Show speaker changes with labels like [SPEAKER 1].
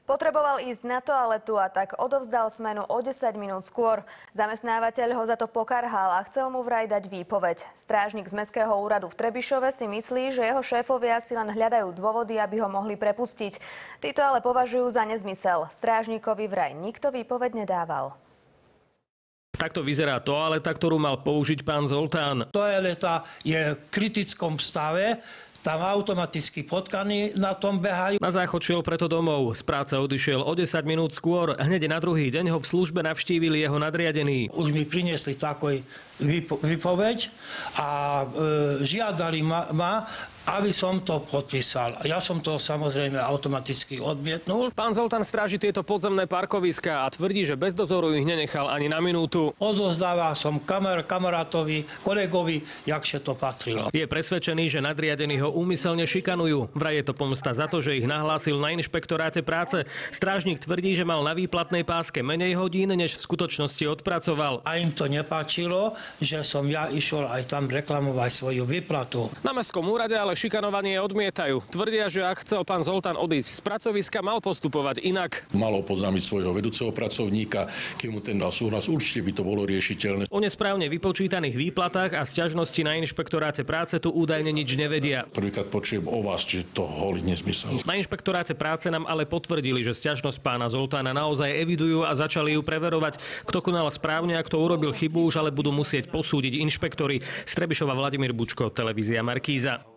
[SPEAKER 1] Potreboval ísť na toaletu a tak odovzdal smenu o 10 minút skôr. Zamestnávateľ ho za to pokarhal a chcel mu vraj dať výpoveď. Strážnik z Mestského úradu v Trebišove si myslí, že jeho šéfovia si len hľadajú dôvody, aby ho mohli prepustiť. Títo ale považujú za nezmysel. Strážnikovi vraj nikto výpoveď nedával.
[SPEAKER 2] Takto vyzerá toaleta, ktorú mal použiť pán Zoltán.
[SPEAKER 3] Toaleta je v kritickom stave. Tam automaticky potkaní na tom behajú.
[SPEAKER 2] Na záchod šiel preto domov. Z práce odišiel o 10 minút skôr. Hneď na druhý deň ho v službe navštívili jeho nadriadení.
[SPEAKER 3] Už mi priniesli takú výpoveď a žiadali ma, aby som to podpísal. Ja som to samozrejme automaticky odmietnul.
[SPEAKER 2] Pán Zoltán stráži tieto podzemné parkoviská a tvrdí, že bez dozoru ich nenechal ani na minútu.
[SPEAKER 3] Odozdával som kamarátovi, kolegovi, jakže to patrilo.
[SPEAKER 2] Je presvedčený, že nadriadení ho úmyselne šikanujú. Vraj je to pomsta za to, že ich nahlásil na inšpektoráte práce. Strážnik tvrdí, že mal na výplatnej páske menej hodín, než v skutočnosti odpracoval.
[SPEAKER 3] A im to nepáčilo, že som ja išiel aj tam reklamovať svoju výplatu.
[SPEAKER 2] Na Mestskom úrade ale šikanovanie odmietajú. Tvrdia, že ak chcel pán Zoltán odísť z pracoviska, mal postupovať inak.
[SPEAKER 4] Mal oznámiť svojho vedúceho pracovníka, keď mu ten dal súhlas, určite by to bolo riešiteľné.
[SPEAKER 2] O nesprávne vypočítaných výplatách a sťažnosti na inšpektoráte práce tu údajne nič nevedia.
[SPEAKER 4] Prvýkrát počujem o vás, čiže to holý nezmysel.
[SPEAKER 2] Na inšpektoráte práce nám ale potvrdili, že sťažnosť pána Zoltána naozaj evidujú a začali ju preverovať. Kto konal správne a kto urobil chybu, už ale budú musieť posúdiť inšpektori. Z Trebišova Vladimír Bučko, televízia Markíza.